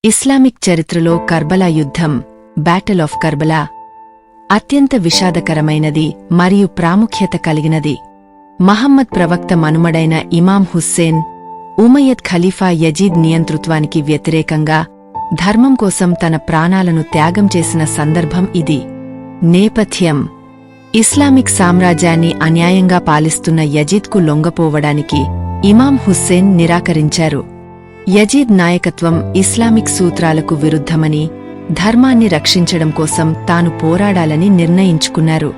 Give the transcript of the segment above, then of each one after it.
Islamic చరిత్రలో Karbala యుద్ధం, battle of Karbala అత్యంత విషాదకరమైనది మరియు ప్రాముఖ్యత కలిగినది. మహమ్మద్ ప్రవక్త మనుమడైన ఇమాం హుస్సేన్, ఉమయ్యద్ ఖలీఫా యజీద్ నియంతృత్వానికి వ్యతిరేకంగా ధర్మం కోసం తన ప్రాణాలను త్యాగం చేసిన సందర్భం ఇది. నేపథ్యం: ఇస్లామిక్ సామ్రాజ్యాన్ని అన్యాయంగా పాలిస్తున్న యజీద్కు లొంగపోవడానికి ఇమాం హుస్సేన్ నిరాకరించారు. యజీద్ నాయకత్వం ఇస్లామిక్ సూత్రాలకు విరుద్ధమని, ధర్మాన్ని రక్షించడం కోసం తాను పోరాడాలని నిర్ణయించుకున్నారు.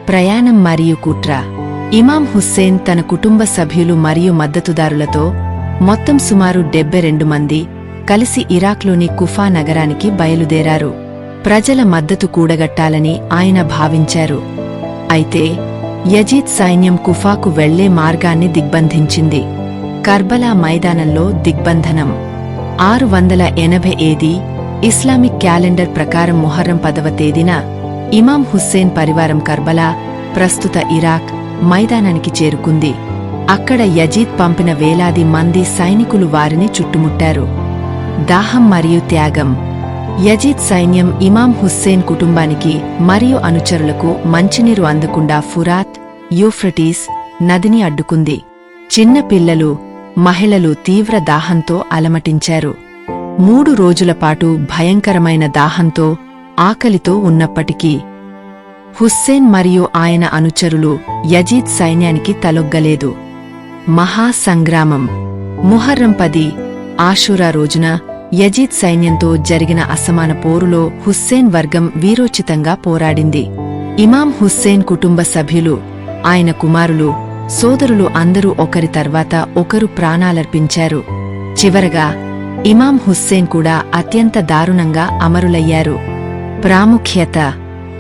ప్రయాణం మరియు కుట్ర: ఇమాం హుస్సేన్ తన కుటుంబ సభ్యులు మరియు మద్దతుదారులతో మొత్తం సుమారు 72 మంది కలిసి ఇరాక్లోని కుఫా నగరానికి బయలుదేరారు. ప్రజల మద్దతు కూడగట్టాలని ఆయన భావించారు. అయితే యజీద్ సైన్యం కుఫాకు వెళ్లే మార్గాన్ని దిగ్బంధించింది. కర్బలా మైదానంలో దిగ్బంధనం 680 ఏడీ ఇస్లామిక్ క్యాలెండర్ ప్రకారం ముహర్రం 10వ తేదీన ఇమాం హుస్సేన్ పరివారం కర్బలా, ప్రస్తుత ఇరాక్, మైదానానికి చేరుకుంది. అక్కడ యజీద్ పంపిన వేలాది మంది సైనికులు వారిని చుట్టుముట్టారు. దాహం మరియు త్యాగం: యజీద్ సైన్యం ఇమాం హుస్సేన్ కుటుంబానికి మరియు అనుచరులకు మంచినీరు అందకుండా ఫురాత్, యూఫ్రటీస్ నదిని అడ్డుకుంది. చిన్న పిల్లలు, మహిళలు తీవ్ర దాహంతో అలమటించారు. 3 రోజులపాటు భయంకరమైన దాహంతో, ఆకలితో ఉన్నప్పటికీ హుస్సేన్ మరియు ఆయన అనుచరులు యజీద్ సైన్యానికి తలొగ్గలేదు. మహాసంగ్రామం: ముహర్రం 10 ఆషూరా రోజున యజీద్ సైన్యంతో జరిగిన అసమాన పోరులో హుస్సేన్ వర్గం వీరోచితంగా పోరాడింది. ఇమాం హుస్సేన్ కుటుంబ సభ్యులు, ఆయన కుమారులు, సోదరులు అందరూ ఒకరి తర్వాత ఒకరు ప్రాణాలర్పించారు. చివరగా ఇమాం హుస్సేన్ కూడా అత్యంత దారుణంగా అమరులయ్యారు. ప్రాముఖ్యత: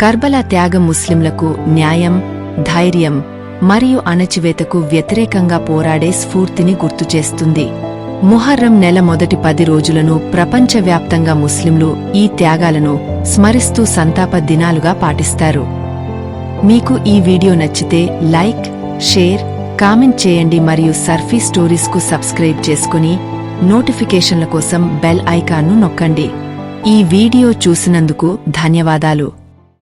కర్బలా త్యాగం ముస్లింలకు న్యాయం, ధైర్యం మరియు అణచివేతకు వ్యతిరేకంగా పోరాడే స్ఫూర్తిని గుర్తుచేస్తుంది. ముహర్రం నెల మొదటి 10 రోజులను ప్రపంచవ్యాప్తంగా ముస్లింలు ఈ త్యాగాలను స్మరిస్తూ సంతాప దినాలుగా పాటిస్తారు. మీకు ఈ వీడియో నచ్చితే లైక్, షేర్, కామెంట్ చేయండి మరియు సర్ఫీ స్టోరీస్కు సబ్స్క్రైబ్ చేసుకుని నోటిఫికేషన్ల కోసం బెల్ ఐకాన్ను నొక్కండి. ఈ వీడియో చూసినందుకు ధన్యవాదాలు.